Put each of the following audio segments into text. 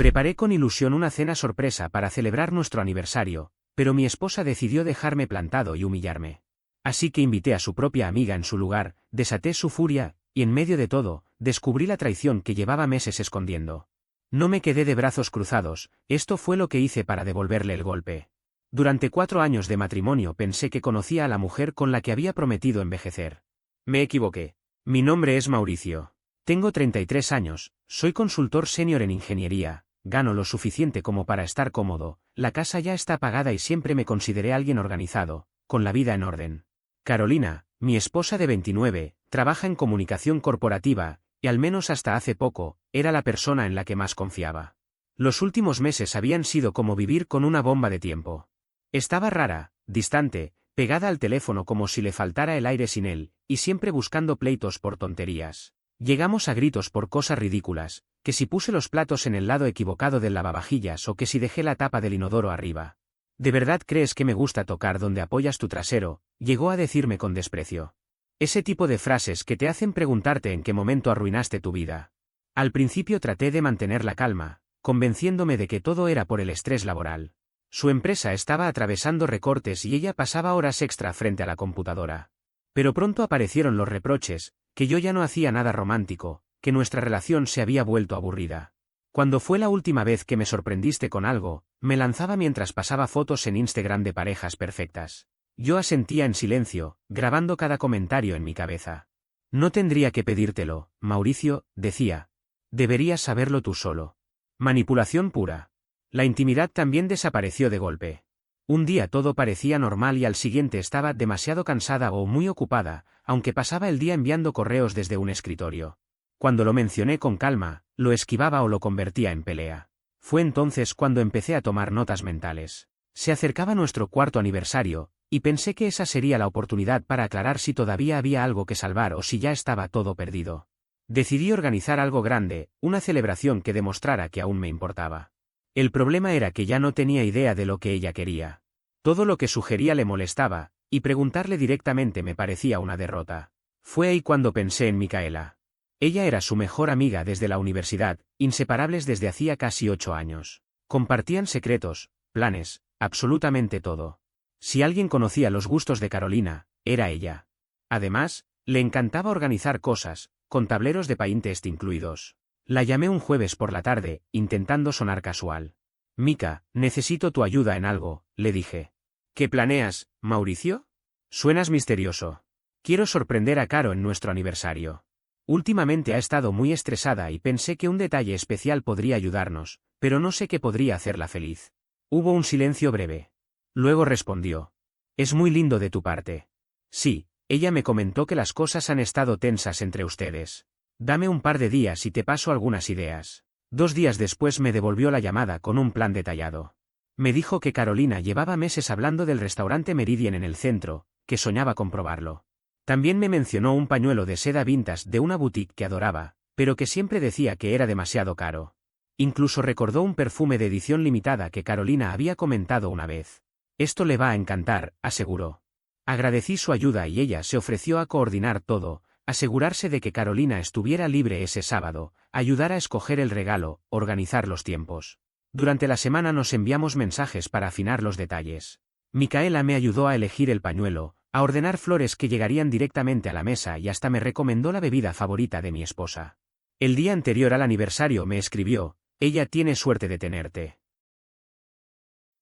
Preparé con ilusión una cena sorpresa para celebrar nuestro aniversario, pero mi esposa decidió dejarme plantado y humillarme. Así que invité a su propia amiga en su lugar, desaté su furia, y en medio de todo, descubrí la traición que llevaba meses escondiendo. No me quedé de brazos cruzados, esto fue lo que hice para devolverle el golpe. Durante 4 años de matrimonio pensé que conocía a la mujer con la que había prometido envejecer. Me equivoqué. Mi nombre es Mauricio. Tengo 33 años, soy consultor senior en ingeniería, gano lo suficiente como para estar cómodo, la casa ya está pagada y siempre me consideré alguien organizado, con la vida en orden. Carolina, mi esposa de 29, trabaja en comunicación corporativa, y al menos hasta hace poco, era la persona en la que más confiaba. Los últimos meses habían sido como vivir con una bomba de tiempo. Estaba rara, distante, pegada al teléfono como si le faltara el aire sin él, y siempre buscando pleitos por tonterías. Llegamos a gritos por cosas ridículas, que si puse los platos en el lado equivocado del lavavajillas o que si dejé la tapa del inodoro arriba. ¿De verdad crees que me gusta tocar donde apoyas tu trasero?, llegó a decirme con desprecio. Ese tipo de frases que te hacen preguntarte en qué momento arruinaste tu vida. Al principio traté de mantener la calma, convenciéndome de que todo era por el estrés laboral. Su empresa estaba atravesando recortes y ella pasaba horas extra frente a la computadora. Pero pronto aparecieron los reproches, que yo ya no hacía nada romántico, que nuestra relación se había vuelto aburrida. Cuando fue la última vez que me sorprendiste con algo, me lanzaba mientras pasaba fotos en Instagram de parejas perfectas. Yo asentía en silencio, grabando cada comentario en mi cabeza. No tendría que pedírtelo, Mauricio, decía. Deberías saberlo tú solo. Manipulación pura. La intimidad también desapareció de golpe. Un día todo parecía normal y al siguiente estaba demasiado cansada o muy ocupada, aunque pasaba el día enviando correos desde un escritorio. Cuando lo mencioné con calma, lo esquivaba o lo convertía en pelea. Fue entonces cuando empecé a tomar notas mentales. Se acercaba nuestro 4º aniversario, y pensé que esa sería la oportunidad para aclarar si todavía había algo que salvar o si ya estaba todo perdido. Decidí organizar algo grande, una celebración que demostrara que aún me importaba. El problema era que ya no tenía idea de lo que ella quería. Todo lo que sugería le molestaba, y preguntarle directamente me parecía una derrota. Fue ahí cuando pensé en Micaela. Ella era su mejor amiga desde la universidad, inseparables desde hacía casi 8 años. Compartían secretos, planes, absolutamente todo. Si alguien conocía los gustos de Carolina, era ella. Además, le encantaba organizar cosas, con tableros de Pinterest incluidos. La llamé un jueves por la tarde, intentando sonar casual. Mica, necesito tu ayuda en algo, le dije. ¿Qué planeas, Mauricio? Suenas misterioso. Quiero sorprender a Caro en nuestro aniversario. Últimamente ha estado muy estresada y pensé que un detalle especial podría ayudarnos, pero no sé qué podría hacerla feliz. Hubo un silencio breve. Luego respondió. Es muy lindo de tu parte. Sí, ella me comentó que las cosas han estado tensas entre ustedes. Dame un par de días y te paso algunas ideas. 2 días después me devolvió la llamada con un plan detallado. Me dijo que Carolina llevaba meses hablando del restaurante Meridian en el centro, que soñaba con probarlo. También me mencionó un pañuelo de seda vintage de una boutique que adoraba, pero que siempre decía que era demasiado caro. Incluso recordó un perfume de edición limitada que Carolina había comentado una vez. Esto le va a encantar, aseguró. Agradecí su ayuda y ella se ofreció a coordinar todo, asegurarse de que Carolina estuviera libre ese sábado, ayudar a escoger el regalo, organizar los tiempos. Durante la semana nos enviamos mensajes para afinar los detalles. Micaela me ayudó a elegir el pañuelo, a ordenar flores que llegarían directamente a la mesa y hasta me recomendó la bebida favorita de mi esposa. El día anterior al aniversario me escribió, ella tiene suerte de tenerte.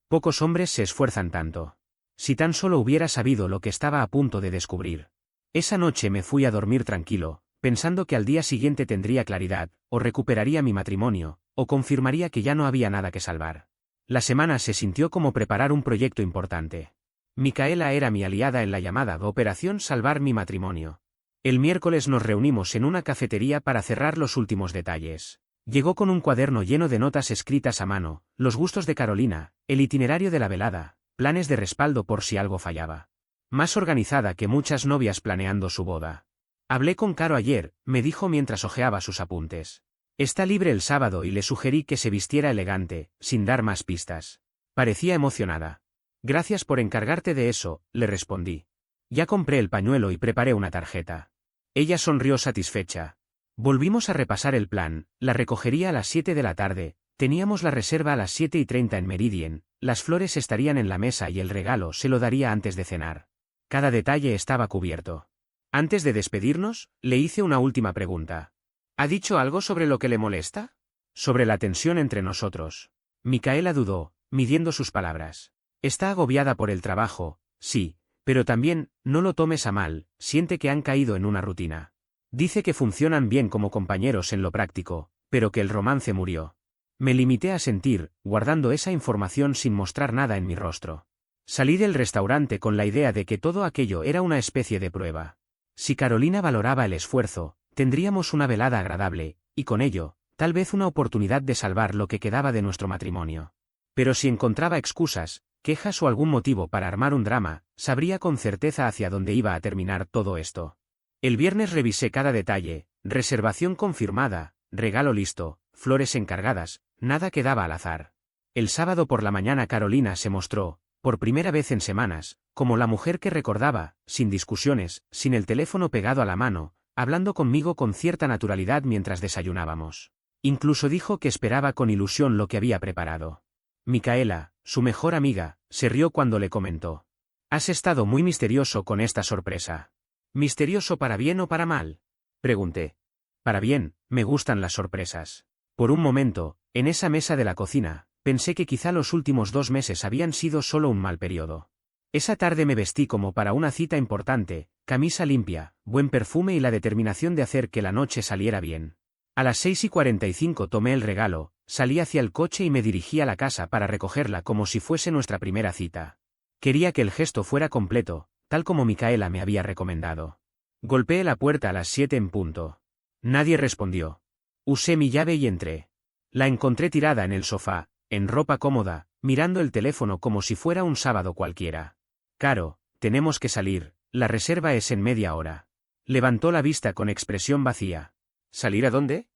Pocos hombres se esfuerzan tanto. Si tan solo hubiera sabido lo que estaba a punto de descubrir. Esa noche me fui a dormir tranquilo, pensando que al día siguiente tendría claridad, o recuperaría mi matrimonio, o confirmaría que ya no había nada que salvar. La semana se sintió como preparar un proyecto importante. Micaela era mi aliada en la llamada Operación Salvar mi matrimonio. El miércoles nos reunimos en una cafetería para cerrar los últimos detalles. Llegó con un cuaderno lleno de notas escritas a mano, los gustos de Carolina, el itinerario de la velada, planes de respaldo por si algo fallaba. Más organizada que muchas novias planeando su boda. Hablé con Caro ayer, me dijo mientras hojeaba sus apuntes. Está libre el sábado y le sugerí que se vistiera elegante, sin dar más pistas. Parecía emocionada. Gracias por encargarte de eso, le respondí. Ya compré el pañuelo y preparé una tarjeta. Ella sonrió satisfecha. Volvimos a repasar el plan, la recogería a las 7 de la tarde, Teníamos la reserva a las 7:30 en Meridian, las flores estarían en la mesa y el regalo se lo daría antes de cenar. Cada detalle estaba cubierto. Antes de despedirnos, le hice una última pregunta. ¿Ha dicho algo sobre lo que le molesta? Sobre la tensión entre nosotros. Micaela dudó, midiendo sus palabras. Está agobiada por el trabajo, sí, pero también, no lo tomes a mal, siente que han caído en una rutina. Dice que funcionan bien como compañeros en lo práctico, pero que el romance murió. Me limité a sentir, guardando esa información sin mostrar nada en mi rostro. Salí del restaurante con la idea de que todo aquello era una especie de prueba. Si Carolina valoraba el esfuerzo, tendríamos una velada agradable, y con ello, tal vez una oportunidad de salvar lo que quedaba de nuestro matrimonio. Pero si encontraba excusas, quejas o algún motivo para armar un drama, sabría con certeza hacia dónde iba a terminar todo esto. El viernes revisé cada detalle, reservación confirmada, regalo listo, flores encargadas, nada quedaba al azar. El sábado por la mañana Carolina se mostró, por primera vez en semanas, como la mujer que recordaba, sin discusiones, sin el teléfono pegado a la mano, hablando conmigo con cierta naturalidad mientras desayunábamos. Incluso dijo que esperaba con ilusión lo que había preparado. Micaela, su mejor amiga, se rió cuando le comentó. «Has estado muy misterioso con esta sorpresa». «¿Misterioso para bien o para mal?», pregunté. «Para bien, me gustan las sorpresas». Por un momento, en esa mesa de la cocina, pensé que quizá los últimos 2 meses habían sido solo un mal periodo. Esa tarde me vestí como para una cita importante, camisa limpia, buen perfume y la determinación de hacer que la noche saliera bien. A las 6:45 tomé el regalo, salí hacia el coche y me dirigí a la casa para recogerla como si fuese nuestra primera cita. Quería que el gesto fuera completo, tal como Micaela me había recomendado. Golpeé la puerta a las 7 en punto. Nadie respondió. Usé mi llave y entré. La encontré tirada en el sofá, en ropa cómoda, mirando el teléfono como si fuera un sábado cualquiera. «Caro, tenemos que salir, la reserva es en media hora». Levantó la vista con expresión vacía. ¿Salir a dónde?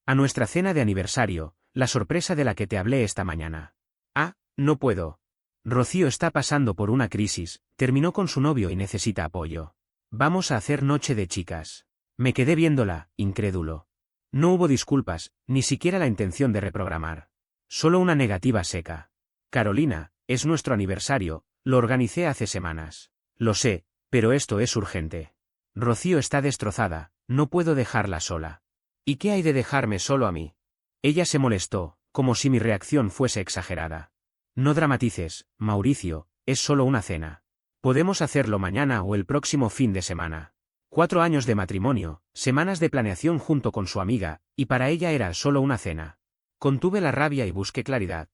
A nuestra cena de aniversario, la sorpresa de la que te hablé esta mañana. Ah, no puedo. Rocío está pasando por una crisis, terminó con su novio y necesita apoyo. Vamos a hacer noche de chicas. Me quedé viéndola, incrédulo. No hubo disculpas, ni siquiera la intención de reprogramar. Solo una negativa seca. Carolina, es nuestro aniversario, lo organicé hace semanas. Lo sé, pero esto es urgente. Rocío está destrozada, no puedo dejarla sola. ¿Y qué hay de dejarme solo a mí? Ella se molestó, como si mi reacción fuese exagerada. No dramatices, Mauricio, es solo una cena. Podemos hacerlo mañana o el próximo fin de semana. 4 años de matrimonio, semanas de planeación junto con su amiga, y para ella era solo una cena. Contuve la rabia y busqué claridad.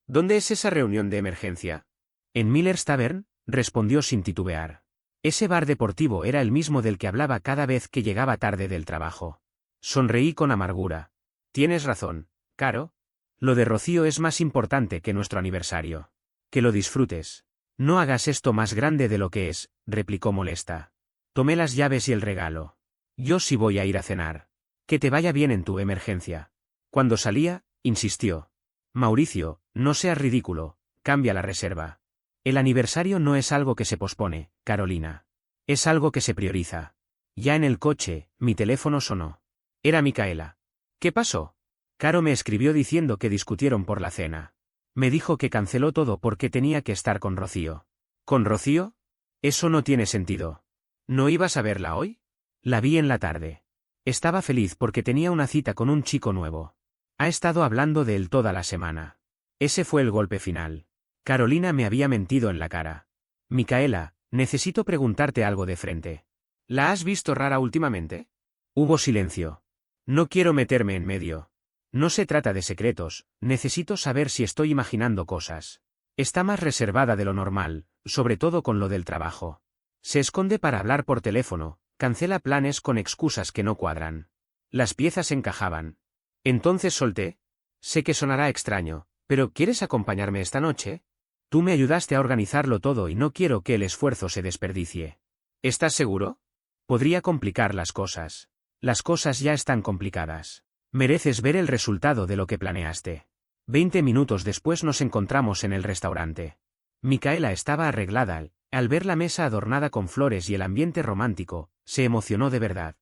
¿Dónde es esa reunión de emergencia? En Miller's Tavern, respondió sin titubear. Ese bar deportivo era el mismo del que hablaba cada vez que llegaba tarde del trabajo. Sonreí con amargura. Tienes razón, Caro. Lo de Rocío es más importante que nuestro aniversario. Que lo disfrutes. No hagas esto más grande de lo que es, replicó molesta. Tomé las llaves y el regalo. Yo sí voy a ir a cenar. Que te vaya bien en tu emergencia. Cuando salía, insistió. Mauricio, no seas ridículo, cambia la reserva. El aniversario no es algo que se pospone, Carolina. Es algo que se prioriza. Ya en el coche, mi teléfono sonó. Era Micaela. ¿Qué pasó? Caro me escribió diciendo que discutieron por la cena. Me dijo que canceló todo porque tenía que estar con Rocío. ¿Con Rocío? Eso no tiene sentido. ¿No ibas a verla hoy? La vi en la tarde. Estaba feliz porque tenía una cita con un chico nuevo. Ha estado hablando de él toda la semana. Ese fue el golpe final. Carolina me había mentido en la cara. Micaela, necesito preguntarte algo de frente. ¿La has visto rara últimamente? Hubo silencio. No quiero meterme en medio. No se trata de secretos, necesito saber si estoy imaginando cosas. Está más reservada de lo normal, sobre todo con lo del trabajo. Se esconde para hablar por teléfono, cancela planes con excusas que no cuadran. Las piezas encajaban. Entonces solté. Sé que sonará extraño, pero ¿quieres acompañarme esta noche? Tú me ayudaste a organizarlo todo y no quiero que el esfuerzo se desperdicie. ¿Estás seguro? Podría complicar las cosas. Las cosas ya están complicadas. Mereces ver el resultado de lo que planeaste. 20 minutos después nos encontramos en el restaurante. Micaela estaba arreglada. Al ver la mesa adornada con flores y el ambiente romántico, se emocionó de verdad.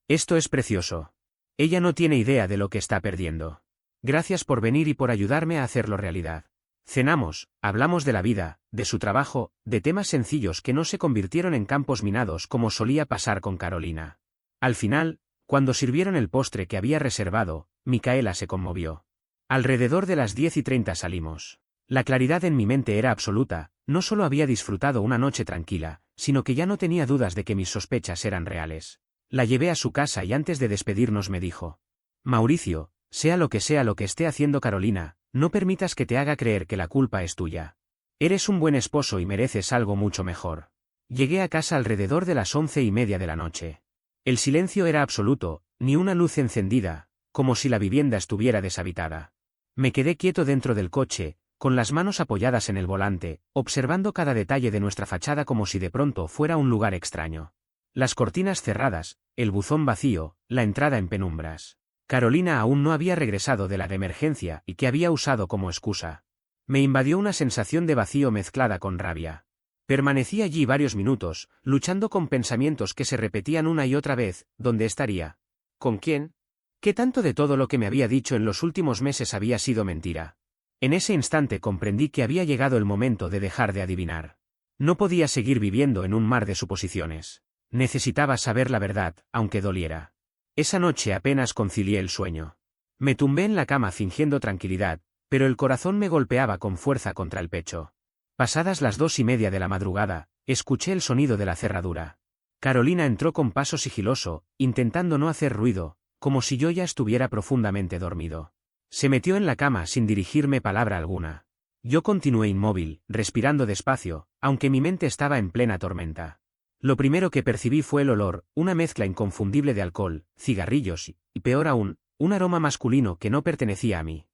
Esto es precioso. Ella no tiene idea de lo que está perdiendo. Gracias por venir y por ayudarme a hacerlo realidad. Cenamos, hablamos de la vida, de su trabajo, de temas sencillos que no se convirtieron en campos minados como solía pasar con Carolina. Al final, cuando sirvieron el postre que había reservado, Micaela se conmovió. Alrededor de las 10:30 salimos. La claridad en mi mente era absoluta, no solo había disfrutado una noche tranquila, sino que ya no tenía dudas de que mis sospechas eran reales. La llevé a su casa y antes de despedirnos me dijo: Mauricio, sea lo que esté haciendo Carolina, no permitas que te haga creer que la culpa es tuya. Eres un buen esposo y mereces algo mucho mejor. Llegué a casa alrededor de las 11:30 de la noche. El silencio era absoluto, ni una luz encendida, como si la vivienda estuviera deshabitada. Me quedé quieto dentro del coche, con las manos apoyadas en el volante, observando cada detalle de nuestra fachada como si de pronto fuera un lugar extraño. Las cortinas cerradas, el buzón vacío, la entrada en penumbras. Carolina aún no había regresado de la de emergencia y que había usado como excusa. Me invadió una sensación de vacío mezclada con rabia. Permanecí allí varios minutos, luchando con pensamientos que se repetían una y otra vez: ¿dónde estaría? ¿Con quién? ¿Qué tanto de todo lo que me había dicho en los últimos meses había sido mentira? En ese instante comprendí que había llegado el momento de dejar de adivinar. No podía seguir viviendo en un mar de suposiciones. Necesitaba saber la verdad, aunque doliera. Esa noche apenas concilié el sueño. Me tumbé en la cama fingiendo tranquilidad, pero el corazón me golpeaba con fuerza contra el pecho. Pasadas las 2:30 de la madrugada, escuché el sonido de la cerradura. Carolina entró con paso sigiloso, intentando no hacer ruido, como si yo ya estuviera profundamente dormido. Se metió en la cama sin dirigirme palabra alguna. Yo continué inmóvil, respirando despacio, aunque mi mente estaba en plena tormenta. Lo primero que percibí fue el olor, una mezcla inconfundible de alcohol, cigarrillos y, peor aún, un aroma masculino que no pertenecía a mí.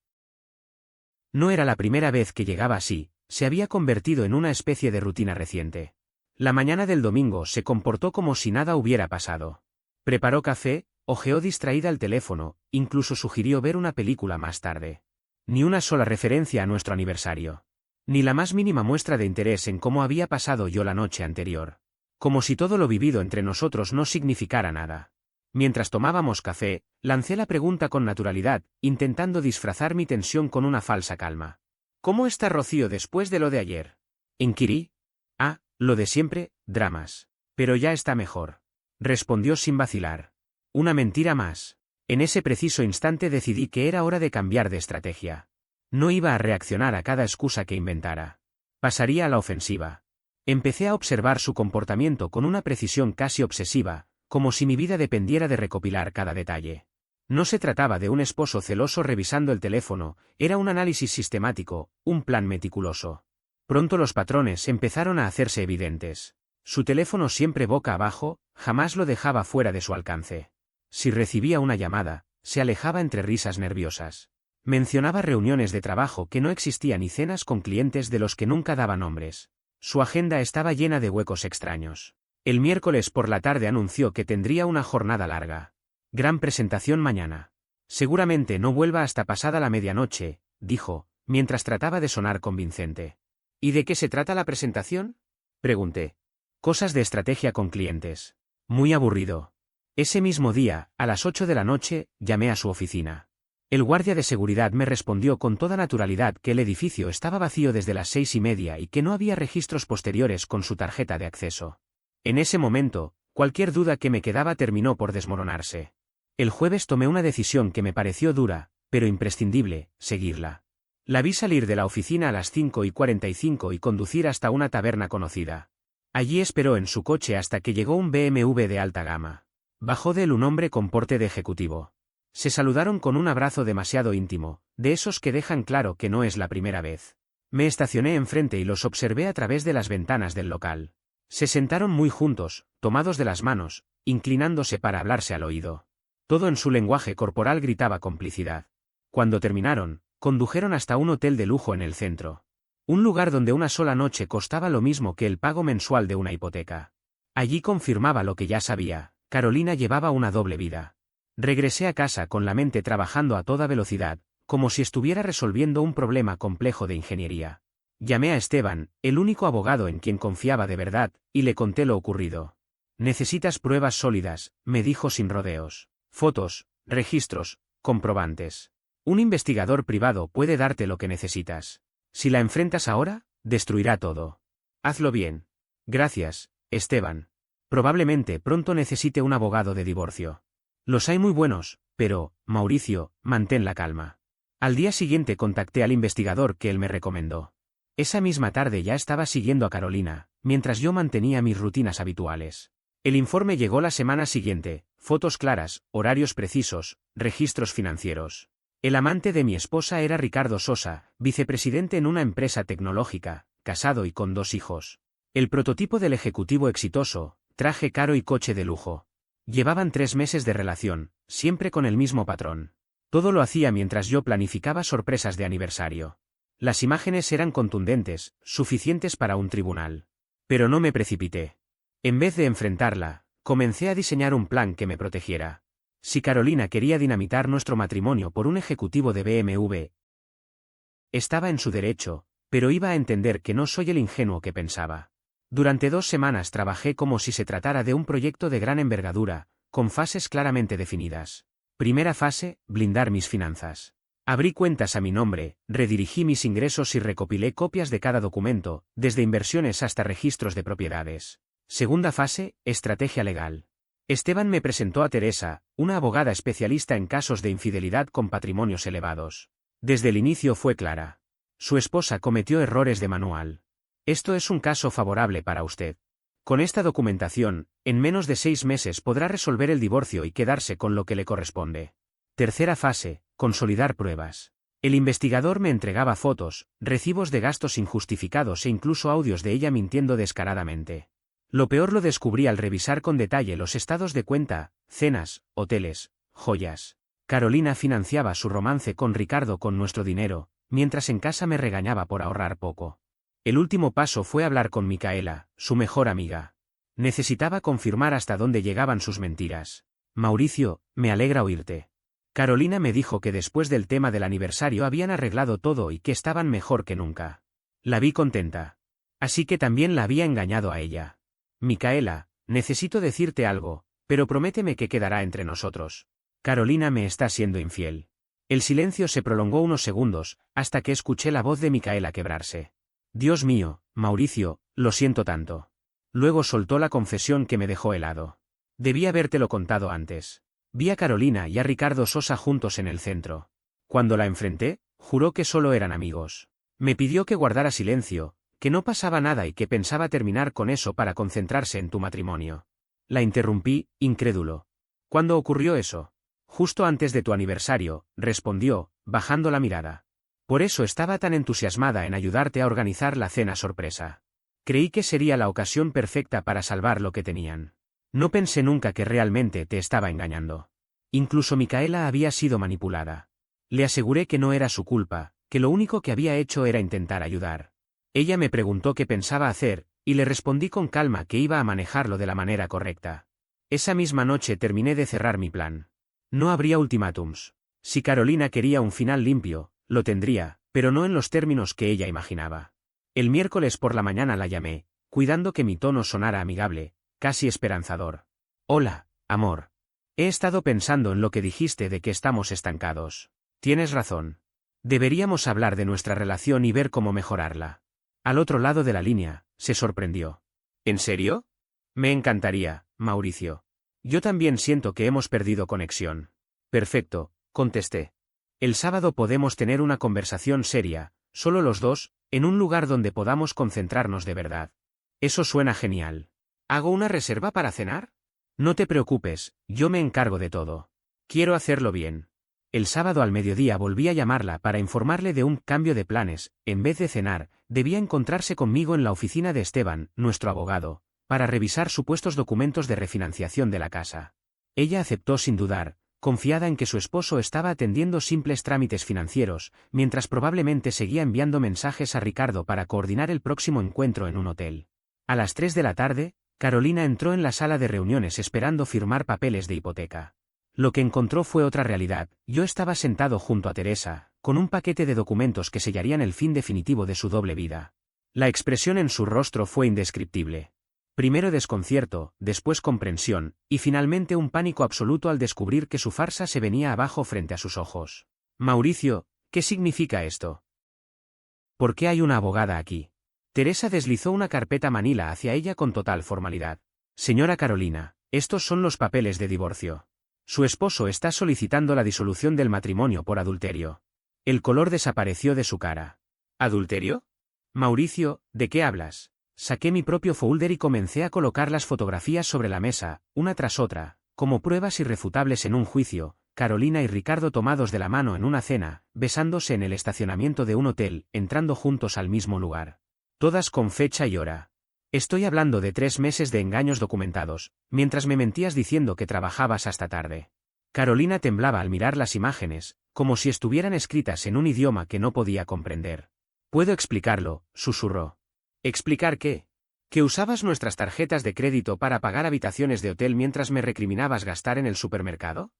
No era la primera vez que llegaba así, se había convertido en una especie de rutina reciente. La mañana del domingo se comportó como si nada hubiera pasado. Preparó café, hojeó distraída el teléfono, incluso sugirió ver una película más tarde. Ni una sola referencia a nuestro aniversario. Ni la más mínima muestra de interés en cómo había pasado yo la noche anterior. Como si todo lo vivido entre nosotros no significara nada. Mientras tomábamos café, lancé la pregunta con naturalidad, intentando disfrazar mi tensión con una falsa calma. ¿Cómo está Rocío después de lo de ayer? Inquirí. Ah, lo de siempre, dramas. Pero ya está mejor. Respondió sin vacilar. Una mentira más. En ese preciso instante decidí que era hora de cambiar de estrategia. No iba a reaccionar a cada excusa que inventara. Pasaría a la ofensiva. Empecé a observar su comportamiento con una precisión casi obsesiva, como si mi vida dependiera de recopilar cada detalle. No se trataba de un esposo celoso revisando el teléfono, era un análisis sistemático, un plan meticuloso. Pronto los patrones empezaron a hacerse evidentes. Su teléfono siempre boca abajo, jamás lo dejaba fuera de su alcance. Si recibía una llamada, se alejaba entre risas nerviosas. Mencionaba reuniones de trabajo que no existían y cenas con clientes de los que nunca daba nombres. Su agenda estaba llena de huecos extraños. El miércoles por la tarde anunció que tendría una jornada larga. Gran presentación mañana. Seguramente no vuelva hasta pasada la medianoche, dijo, mientras trataba de sonar convincente. ¿Y de qué se trata la presentación? Pregunté. Cosas de estrategia con clientes. Muy aburrido. Ese mismo día, a las 8 de la noche, llamé a su oficina. El guardia de seguridad me respondió con toda naturalidad que el edificio estaba vacío desde las 6:30 y que no había registros posteriores con su tarjeta de acceso. En ese momento, cualquier duda que me quedaba terminó por desmoronarse. El jueves tomé una decisión que me pareció dura, pero imprescindible: seguirla. La vi salir de la oficina a las 5:45 y conducir hasta una taberna conocida. Allí esperó en su coche hasta que llegó un BMW de alta gama. Bajó de él un hombre con porte de ejecutivo. Se saludaron con un abrazo demasiado íntimo, de esos que dejan claro que no es la primera vez. Me estacioné enfrente y los observé a través de las ventanas del local. Se sentaron muy juntos, tomados de las manos, inclinándose para hablarse al oído. Todo en su lenguaje corporal gritaba complicidad. Cuando terminaron, condujeron hasta un hotel de lujo en el centro. Un lugar donde una sola noche costaba lo mismo que el pago mensual de una hipoteca. Allí confirmaba lo que ya sabía: Carolina llevaba una doble vida. Regresé a casa con la mente trabajando a toda velocidad, como si estuviera resolviendo un problema complejo de ingeniería. Llamé a Esteban, el único abogado en quien confiaba de verdad, y le conté lo ocurrido. Necesitas pruebas sólidas, me dijo sin rodeos. Fotos, registros, comprobantes. Un investigador privado puede darte lo que necesitas. Si la enfrentas ahora, destruirá todo. Hazlo bien. Gracias, Esteban. Probablemente pronto necesite un abogado de divorcio. Los hay muy buenos, pero, Mauricio, mantén la calma. Al día siguiente contacté al investigador que él me recomendó. Esa misma tarde ya estaba siguiendo a Carolina, mientras yo mantenía mis rutinas habituales. El informe llegó la semana siguiente, fotos claras, horarios precisos, registros financieros. El amante de mi esposa era Ricardo Sosa, vicepresidente en una empresa tecnológica, casado y con 2 hijos. El prototipo del ejecutivo exitoso, traje caro y coche de lujo. Llevaban 3 meses de relación, siempre con el mismo patrón. Todo lo hacía mientras yo planificaba sorpresas de aniversario. Las imágenes eran contundentes, suficientes para un tribunal. Pero no me precipité. En vez de enfrentarla, comencé a diseñar un plan que me protegiera. Si Carolina quería dinamitar nuestro matrimonio por un ejecutivo de BMW, estaba en su derecho, pero iba a entender que no soy el ingenuo que pensaba. Durante 2 semanas trabajé como si se tratara de un proyecto de gran envergadura, con fases claramente definidas. Primera fase, blindar mis finanzas. Abrí cuentas a mi nombre, redirigí mis ingresos y recopilé copias de cada documento, desde inversiones hasta registros de propiedades. Segunda fase, estrategia legal. Esteban me presentó a Teresa, una abogada especialista en casos de infidelidad con patrimonios elevados. Desde el inicio fue clara. Su esposa cometió errores de manual. Esto es un caso favorable para usted. Con esta documentación, en menos de 6 meses podrá resolver el divorcio y quedarse con lo que le corresponde. Tercera fase, consolidar pruebas. El investigador me entregaba fotos, recibos de gastos injustificados e incluso audios de ella mintiendo descaradamente. Lo peor lo descubrí al revisar con detalle los estados de cuenta, cenas, hoteles, joyas. Carolina financiaba su romance con Ricardo con nuestro dinero, mientras en casa me regañaba por ahorrar poco. El último paso fue hablar con Micaela, su mejor amiga. Necesitaba confirmar hasta dónde llegaban sus mentiras. Mauricio, me alegra oírte. Carolina me dijo que después del tema del aniversario habían arreglado todo y que estaban mejor que nunca. La vi contenta. Así que también la había engañado a ella. Micaela, necesito decirte algo, pero prométeme que quedará entre nosotros. Carolina me está siendo infiel. El silencio se prolongó unos segundos, hasta que escuché la voz de Micaela quebrarse. Dios mío, Mauricio, lo siento tanto. Luego soltó la confesión que me dejó helado. Debí habértelo contado antes. Vi a Carolina y a Ricardo Sosa juntos en el centro. Cuando la enfrenté, juró que solo eran amigos. Me pidió que guardara silencio, que no pasaba nada y que pensaba terminar con eso para concentrarse en tu matrimonio. La interrumpí, incrédulo. ¿Cuándo ocurrió eso? Justo antes de tu aniversario, respondió, bajando la mirada. Por eso estaba tan entusiasmada en ayudarte a organizar la cena sorpresa. Creí que sería la ocasión perfecta para salvar lo que tenían. No pensé nunca que realmente te estaba engañando. Incluso Micaela había sido manipulada. Le aseguré que no era su culpa, que lo único que había hecho era intentar ayudar. Ella me preguntó qué pensaba hacer, y le respondí con calma que iba a manejarlo de la manera correcta. Esa misma noche terminé de cerrar mi plan. No habría ultimátums. Si Carolina quería un final limpio, lo tendría, pero no en los términos que ella imaginaba. El miércoles por la mañana la llamé, cuidando que mi tono sonara amigable, casi esperanzador. Hola, amor. He estado pensando en lo que dijiste de que estamos estancados. Tienes razón. Deberíamos hablar de nuestra relación y ver cómo mejorarla. Al otro lado de la línea, se sorprendió. ¿En serio? Me encantaría, Mauricio. Yo también siento que hemos perdido conexión. Perfecto, contesté. El sábado podemos tener una conversación seria, solo los dos, en un lugar donde podamos concentrarnos de verdad. Eso suena genial. ¿Hago una reserva para cenar? No te preocupes, yo me encargo de todo. Quiero hacerlo bien. El sábado al mediodía volví a llamarla para informarle de un cambio de planes. En vez de cenar, debía encontrarse conmigo en la oficina de Esteban, nuestro abogado, para revisar supuestos documentos de refinanciación de la casa. Ella aceptó sin dudar, confiada en que su esposo estaba atendiendo simples trámites financieros, mientras probablemente seguía enviando mensajes a Ricardo para coordinar el próximo encuentro en un hotel. A las 3 de la tarde, Carolina entró en la sala de reuniones esperando firmar papeles de hipoteca. Lo que encontró fue otra realidad. Yo estaba sentado junto a Teresa, con un paquete de documentos que sellarían el fin definitivo de su doble vida. La expresión en su rostro fue indescriptible. Primero desconcierto, después comprensión, y finalmente un pánico absoluto al descubrir que su farsa se venía abajo frente a sus ojos. Mauricio, ¿qué significa esto? ¿Por qué hay una abogada aquí? Teresa deslizó una carpeta manila hacia ella con total formalidad. Señora Carolina, estos son los papeles de divorcio. Su esposo está solicitando la disolución del matrimonio por adulterio. El color desapareció de su cara. ¿Adulterio? Mauricio, ¿de qué hablas? Saqué mi propio folder y comencé a colocar las fotografías sobre la mesa, una tras otra, como pruebas irrefutables en un juicio. Carolina y Ricardo tomados de la mano en una cena, besándose en el estacionamiento de un hotel, entrando juntos al mismo lugar. Todas con fecha y hora. Estoy hablando de 3 meses de engaños documentados, mientras me mentías diciendo que trabajabas hasta tarde. Carolina temblaba al mirar las imágenes, como si estuvieran escritas en un idioma que no podía comprender. «Puedo explicarlo», susurró. ¿Explicar qué? ¿Que usabas nuestras tarjetas de crédito para pagar habitaciones de hotel mientras me recriminabas gastar en el supermercado?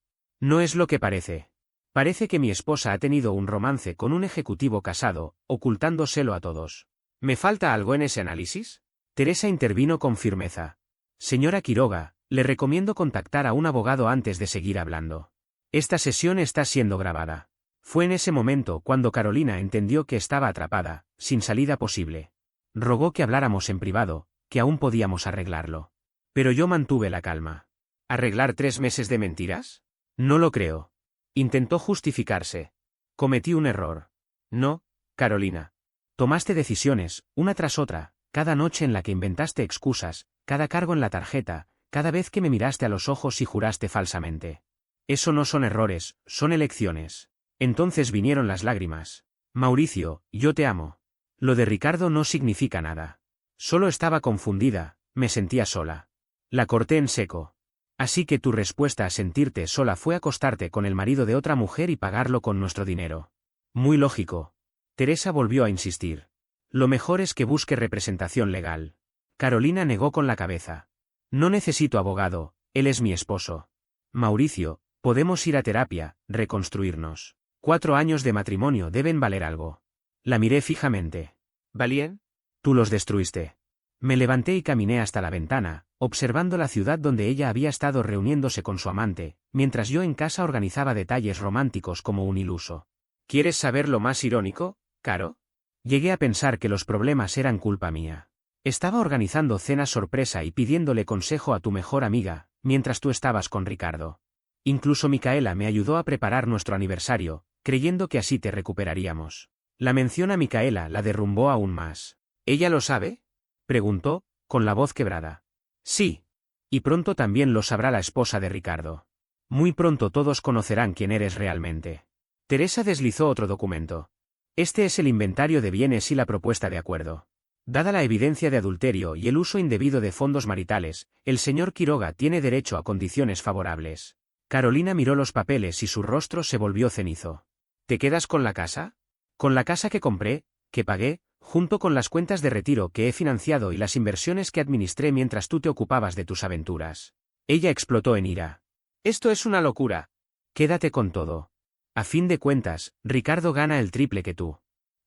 No es lo que parece. Parece que mi esposa ha tenido un romance con un ejecutivo casado, ocultándoselo a todos. ¿Me falta algo en ese análisis? Teresa intervino con firmeza. Señora Quiroga, le recomiendo contactar a un abogado antes de seguir hablando. Esta sesión está siendo grabada. Fue en ese momento cuando Carolina entendió que estaba atrapada, sin salida posible. Rogó que habláramos en privado, que aún podíamos arreglarlo. Pero yo mantuve la calma. ¿Arreglar 3 meses de mentiras? No lo creo. Intentó justificarse. Cometí un error. No, Carolina. Tomaste decisiones, una tras otra, cada noche en la que inventaste excusas, cada cargo en la tarjeta, cada vez que me miraste a los ojos y juraste falsamente. Eso no son errores, son elecciones. Entonces vinieron las lágrimas. Mauricio, yo te amo. Lo de Ricardo no significa nada. Solo estaba confundida, me sentía sola. La corté en seco. Así que tu respuesta a sentirte sola fue acostarte con el marido de otra mujer y pagarlo con nuestro dinero. Muy lógico. Teresa volvió a insistir. Lo mejor es que busque representación legal. Carolina negó con la cabeza. No necesito abogado, él es mi esposo. Mauricio, podemos ir a terapia, reconstruirnos. 4 años de matrimonio deben valer algo. La miré fijamente. ¿Valían? Tú los destruiste. Me levanté y caminé hasta la ventana, observando la ciudad donde ella había estado reuniéndose con su amante, mientras yo en casa organizaba detalles románticos como un iluso. ¿Quieres saber lo más irónico, Caro? Llegué a pensar que los problemas eran culpa mía. Estaba organizando cenas sorpresa y pidiéndole consejo a tu mejor amiga, mientras tú estabas con Ricardo. Incluso Micaela me ayudó a preparar nuestro aniversario, creyendo que así te recuperaríamos. La mención a Micaela la derrumbó aún más. ¿Ella lo sabe?, preguntó, con la voz quebrada. Sí. Y pronto también lo sabrá la esposa de Ricardo. Muy pronto todos conocerán quién eres realmente. Teresa deslizó otro documento. Este es el inventario de bienes y la propuesta de acuerdo. Dada la evidencia de adulterio y el uso indebido de fondos maritales, el señor Quiroga tiene derecho a condiciones favorables. Carolina miró los papeles y su rostro se volvió cenizo. ¿Te quedas con la casa? Con la casa que compré, que pagué, junto con las cuentas de retiro que he financiado y las inversiones que administré mientras tú te ocupabas de tus aventuras. Ella explotó en ira. Esto es una locura. Quédate con todo. A fin de cuentas, Ricardo gana el triple que tú.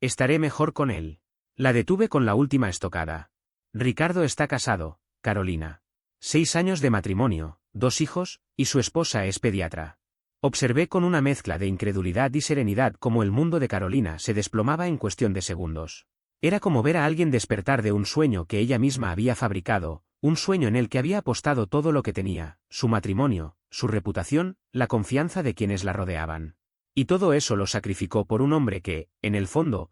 Estaré mejor con él. La detuve con la última estocada. Ricardo está casado, Carolina. 6 años de matrimonio, 2 hijos, y su esposa es pediatra. Observé con una mezcla de incredulidad y serenidad cómo el mundo de Carolina se desplomaba en cuestión de segundos. Era como ver a alguien despertar de un sueño que ella misma había fabricado, un sueño en el que había apostado todo lo que tenía, su matrimonio, su reputación, la confianza de quienes la rodeaban. Y todo eso lo sacrificó por un hombre que, en el fondo,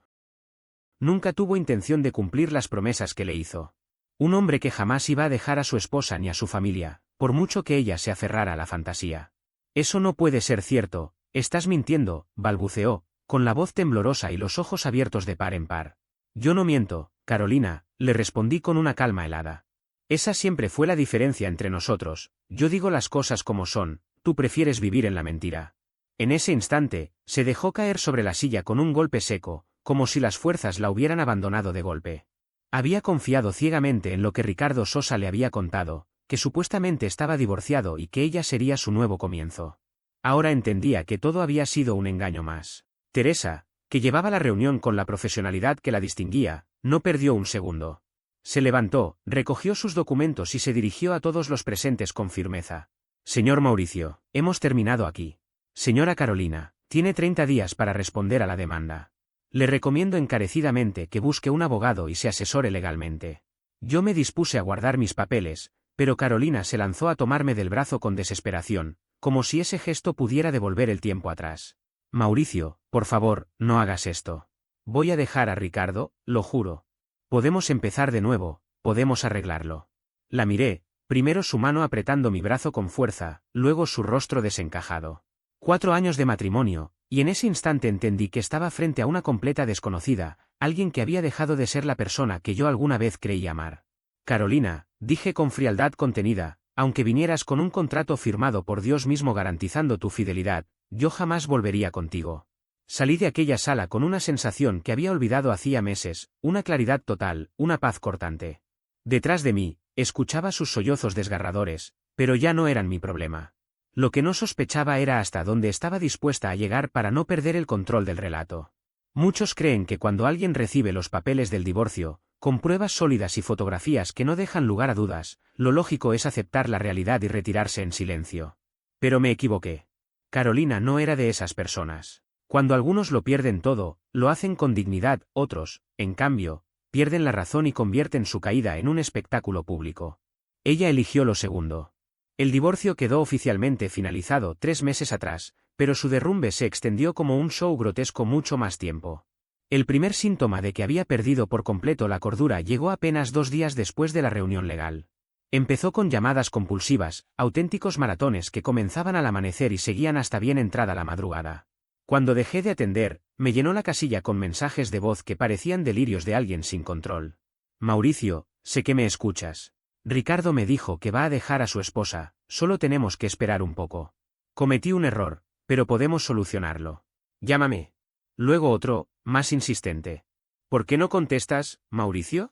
nunca tuvo intención de cumplir las promesas que le hizo. Un hombre que jamás iba a dejar a su esposa ni a su familia, por mucho que ella se aferrara a la fantasía. Eso no puede ser cierto, estás mintiendo, balbuceó, con la voz temblorosa y los ojos abiertos de par en par. Yo no miento, Carolina, le respondí con una calma helada. Esa siempre fue la diferencia entre nosotros, yo digo las cosas como son, tú prefieres vivir en la mentira. En ese instante, se dejó caer sobre la silla con un golpe seco, como si las fuerzas la hubieran abandonado de golpe. Había confiado ciegamente en lo que Ricardo Sosa le había contado, que supuestamente estaba divorciado y que ella sería su nuevo comienzo. Ahora entendía que todo había sido un engaño más. Teresa, que llevaba la reunión con la profesionalidad que la distinguía, no perdió un segundo. Se levantó, recogió sus documentos y se dirigió a todos los presentes con firmeza. Señor Mauricio, hemos terminado aquí. Señora Carolina, Tiene 30 días para responder a la demanda. Le recomiendo encarecidamente que busque un abogado y se asesore legalmente. Yo me dispuse a guardar mis papeles, pero Carolina se lanzó a tomarme del brazo con desesperación, como si ese gesto pudiera devolver el tiempo atrás. Mauricio, por favor, no hagas esto. Voy a dejar a Ricardo, lo juro. Podemos empezar de nuevo, podemos arreglarlo. La miré, primero su mano apretando mi brazo con fuerza, luego su rostro desencajado. 4 años de matrimonio, y en ese instante entendí que estaba frente a una completa desconocida, alguien que había dejado de ser la persona que yo alguna vez creí amar. Carolina, dije con frialdad contenida, aunque vinieras con un contrato firmado por Dios mismo garantizando tu fidelidad, yo jamás volvería contigo. Salí de aquella sala con una sensación que había olvidado hacía meses, una claridad total, una paz cortante. Detrás de mí, escuchaba sus sollozos desgarradores, pero ya no eran mi problema. Lo que no sospechaba era hasta dónde estaba dispuesta a llegar para no perder el control del relato. Muchos creen que cuando alguien recibe los papeles del divorcio, con pruebas sólidas y fotografías que no dejan lugar a dudas, lo lógico es aceptar la realidad y retirarse en silencio. Pero me equivoqué. Carolina no era de esas personas. Cuando algunos lo pierden todo, lo hacen con dignidad, otros, en cambio, pierden la razón y convierten su caída en un espectáculo público. Ella eligió lo segundo. El divorcio quedó oficialmente finalizado 3 meses atrás, pero su derrumbe se extendió como un show grotesco mucho más tiempo. El primer síntoma de que había perdido por completo la cordura llegó apenas 2 días después de la reunión legal. Empezó con llamadas compulsivas, auténticos maratones que comenzaban al amanecer y seguían hasta bien entrada la madrugada. Cuando dejé de atender, me llenó la casilla con mensajes de voz que parecían delirios de alguien sin control. Mauricio, sé que me escuchas. Ricardo me dijo que va a dejar a su esposa, solo tenemos que esperar un poco. Cometí un error, pero podemos solucionarlo. Llámame. Luego otro, más insistente. ¿Por qué no contestas, Mauricio?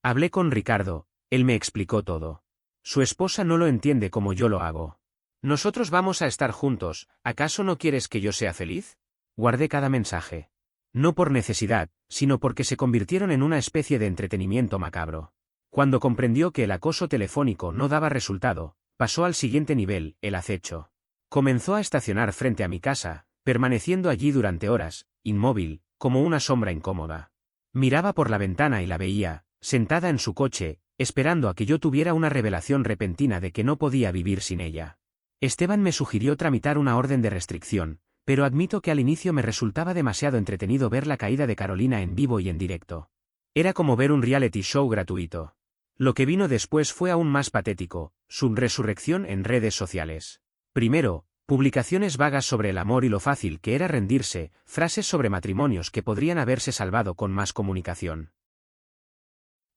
Hablé con Ricardo, él me explicó todo. Su esposa no lo entiende como yo lo hago. Nosotros vamos a estar juntos, ¿acaso no quieres que yo sea feliz? Guardé cada mensaje. No por necesidad, sino porque se convirtieron en una especie de entretenimiento macabro. Cuando comprendió que el acoso telefónico no daba resultado, pasó al siguiente nivel, el acecho. Comenzó a estacionar frente a mi casa, permaneciendo allí durante horas, inmóvil, como una sombra incómoda. Miraba por la ventana y la veía, sentada en su coche, esperando a que yo tuviera una revelación repentina de que no podía vivir sin ella. Esteban me sugirió tramitar una orden de restricción, pero admito que al inicio me resultaba demasiado entretenido ver la caída de Carolina en vivo y en directo. Era como ver un reality show gratuito. Lo que vino después fue aún más patético, su resurrección en redes sociales. Primero, publicaciones vagas sobre el amor y lo fácil que era rendirse, frases sobre matrimonios que podrían haberse salvado con más comunicación.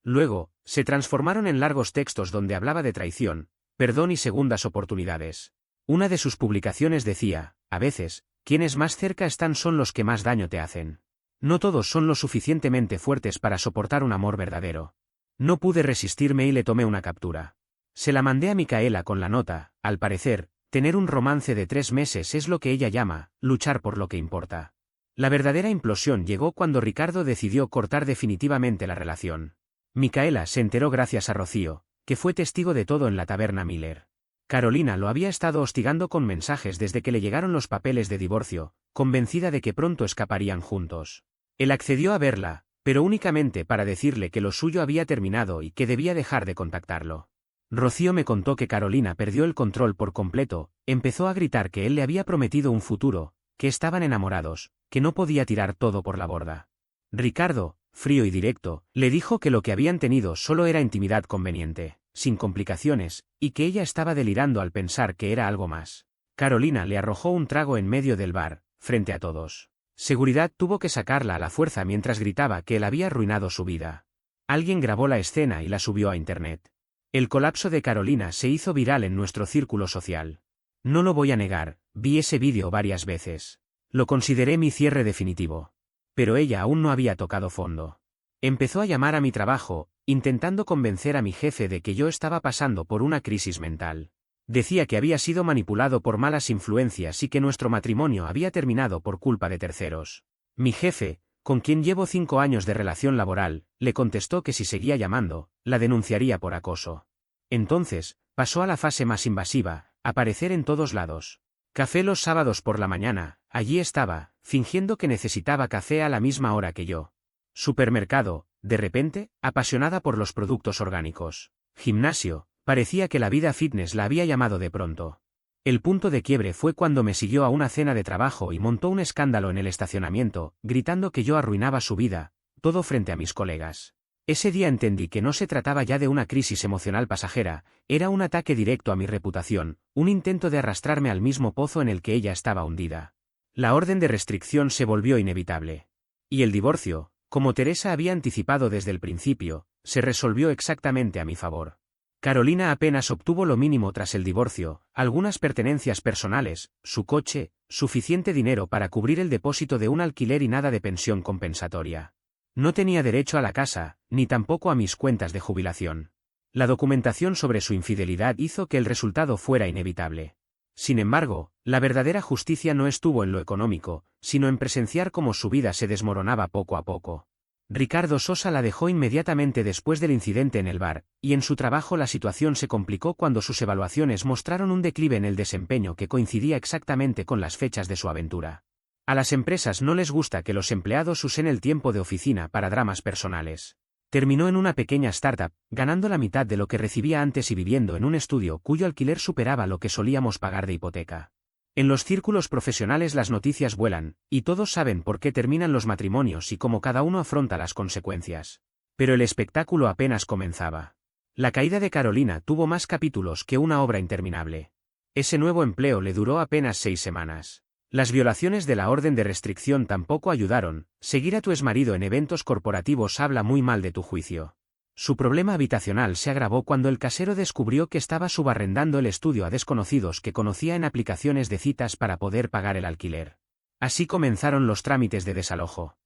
Luego, se transformaron en largos textos donde hablaba de traición, perdón y segundas oportunidades. Una de sus publicaciones decía, a veces, quienes más cerca están son los que más daño te hacen. No todos son lo suficientemente fuertes para soportar un amor verdadero. No pude resistirme y le tomé una captura. Se la mandé a Micaela con la nota, al parecer, tener un romance de 3 meses es lo que ella llama, luchar por lo que importa. La verdadera implosión llegó cuando Ricardo decidió cortar definitivamente la relación. Micaela se enteró gracias a Rocío, que fue testigo de todo en la taberna Miller. Carolina lo había estado hostigando con mensajes desde que le llegaron los papeles de divorcio, convencida de que pronto escaparían juntos. Él accedió a verla, pero únicamente para decirle que lo suyo había terminado y que debía dejar de contactarlo. Rocío me contó que Carolina perdió el control por completo, empezó a gritar que él le había prometido un futuro, que estaban enamorados, que no podía tirar todo por la borda. Ricardo, frío y directo, le dijo que lo que habían tenido solo era intimidad conveniente, sin complicaciones, y que ella estaba delirando al pensar que era algo más. Carolina le arrojó un trago en medio del bar, frente a todos. Seguridad tuvo que sacarla a la fuerza mientras gritaba que él había arruinado su vida. Alguien grabó la escena y la subió a internet. El colapso de Carolina se hizo viral en nuestro círculo social. No lo voy a negar, vi ese vídeo varias veces. Lo consideré mi cierre definitivo. Pero ella aún no había tocado fondo. Empezó a llamar a mi trabajo, intentando convencer a mi jefe de que yo estaba pasando por una crisis mental. Decía que había sido manipulado por malas influencias y que nuestro matrimonio había terminado por culpa de terceros. Mi jefe, con quien llevo 5 años de relación laboral, le contestó que si seguía llamando, la denunciaría por acoso. Entonces, pasó a la fase más invasiva, aparecer en todos lados. Café los sábados por la mañana, Allí estaba, fingiendo que necesitaba café a la misma hora que yo. Supermercado, de repente, apasionada por los productos orgánicos. Gimnasio, parecía que la vida fitness la había llamado de pronto. El punto de quiebre fue cuando me siguió a una cena de trabajo y montó un escándalo en el estacionamiento, gritando que yo arruinaba su vida, todo frente a mis colegas. Ese día entendí que no se trataba ya de una crisis emocional pasajera, era un ataque directo a mi reputación, un intento de arrastrarme al mismo pozo en el que ella estaba hundida. La orden de restricción se volvió inevitable. Y el divorcio, como Teresa había anticipado desde el principio, se resolvió exactamente a mi favor. Carolina apenas obtuvo lo mínimo tras el divorcio, algunas pertenencias personales, su coche, suficiente dinero para cubrir el depósito de un alquiler y nada de pensión compensatoria. No tenía derecho a la casa, ni tampoco a mis cuentas de jubilación. La documentación sobre su infidelidad hizo que el resultado fuera inevitable. Sin embargo, la verdadera justicia no estuvo en lo económico, sino en presenciar cómo su vida se desmoronaba poco a poco. Ricardo Sosa la dejó inmediatamente después del incidente en el bar, y en su trabajo la situación se complicó cuando sus evaluaciones mostraron un declive en el desempeño que coincidía exactamente con las fechas de su aventura. A las empresas no les gusta que los empleados usen el tiempo de oficina para dramas personales. Terminó en una pequeña startup, ganando la mitad de lo que recibía antes y viviendo en un estudio cuyo alquiler superaba lo que solíamos pagar de hipoteca. En los círculos profesionales las noticias vuelan, y todos saben por qué terminan los matrimonios y cómo cada uno afronta las consecuencias. Pero el espectáculo apenas comenzaba. La caída de Carolina tuvo más capítulos que una obra interminable. Ese nuevo empleo le duró apenas 6 semanas. Las violaciones de la orden de restricción tampoco ayudaron, seguir a tu exmarido en eventos corporativos habla muy mal de tu juicio. Su problema habitacional se agravó cuando el casero descubrió que estaba subarrendando el estudio a desconocidos que conocía en aplicaciones de citas para poder pagar el alquiler. Así comenzaron los trámites de desalojo.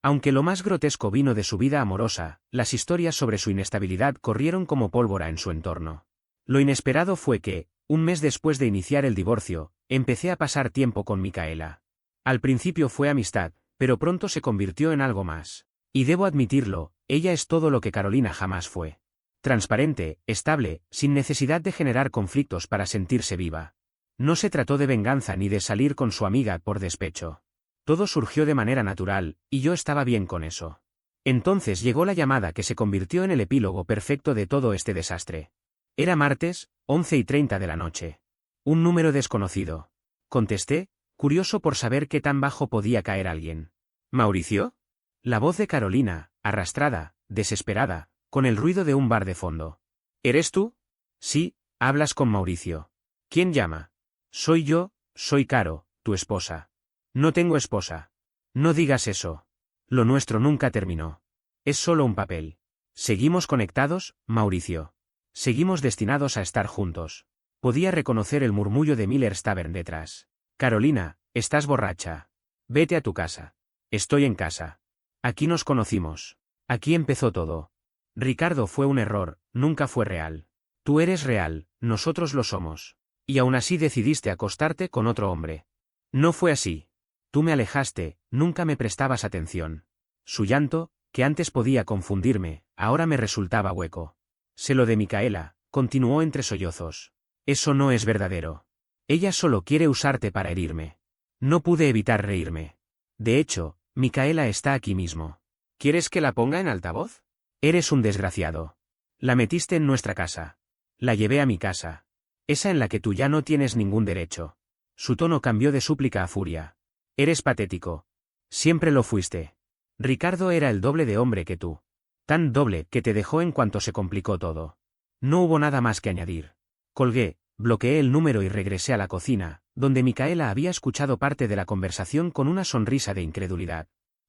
Aunque lo más grotesco vino de su vida amorosa, las historias sobre su inestabilidad corrieron como pólvora en su entorno. Lo inesperado fue que, un mes después de iniciar el divorcio, empecé a pasar tiempo con Micaela. Al principio fue amistad, pero pronto se convirtió en algo más. Y debo admitirlo, ella es todo lo que Carolina jamás fue. Transparente, estable, sin necesidad de generar conflictos para sentirse viva. No se trató de venganza ni de salir con su amiga por despecho. Todo surgió de manera natural, y yo estaba bien con eso. Entonces llegó la llamada que se convirtió en el epílogo perfecto de todo este desastre. Era martes, 11:30 de la noche. Un número desconocido. Contesté, curioso por saber qué tan bajo podía caer alguien. ¿Mauricio? La voz de Carolina, arrastrada, desesperada, con el ruido de un bar de fondo. ¿Eres tú? Sí, hablas con Mauricio. ¿Quién llama? Soy yo, soy Caro, tu esposa. No tengo esposa. No digas eso. Lo nuestro nunca terminó. Es solo un papel. ¿Seguimos conectados, Mauricio? Seguimos destinados a estar juntos. Podía reconocer el murmullo de Miller's Tavern detrás. Carolina, estás borracha. Vete a tu casa. Estoy en casa. Aquí nos conocimos. Aquí empezó todo. Ricardo fue un error, nunca fue real. Tú eres real, nosotros lo somos. Y aún así decidiste acostarte con otro hombre. No fue así. Tú me alejaste, nunca me prestabas atención. Su llanto, que antes podía confundirme, ahora me resultaba hueco. Sé lo de Micaela, continuó entre sollozos. Eso no es verdadero. Ella solo quiere usarte para herirme. No pude evitar reírme. De hecho, Micaela está aquí mismo. ¿Quieres que la ponga en altavoz? Eres un desgraciado. La metiste en nuestra casa. La llevé a mi casa. Esa en la que tú ya no tienes ningún derecho. Su tono cambió de súplica a furia. Eres patético. Siempre lo fuiste. Ricardo era el doble de hombre que tú. Tan doble que te dejó en cuanto se complicó todo. No hubo nada más que añadir. Colgué, bloqueé el número y regresé a la cocina, donde Micaela había escuchado parte de la conversación con una sonrisa de incredulidad.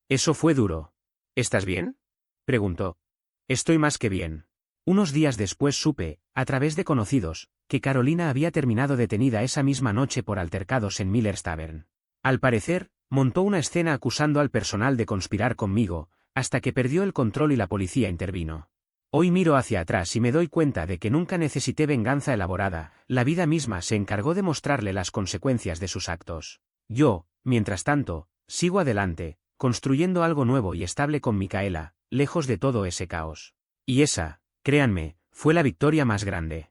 Eso fue duro. ¿Estás bien? Preguntó. Estoy más que bien. Unos días después supe, a través de conocidos, que Carolina había terminado detenida esa misma noche por altercados en Miller's Tavern. Al parecer, montó una escena acusando al personal de conspirar conmigo, hasta que perdió el control y la policía intervino. Hoy miro hacia atrás y me doy cuenta de que nunca necesité venganza elaborada, la vida misma se encargó de mostrarle las consecuencias de sus actos. Yo, mientras tanto, sigo adelante, construyendo algo nuevo y estable con Micaela, lejos de todo ese caos. Y esa, créanme, fue la victoria más grande.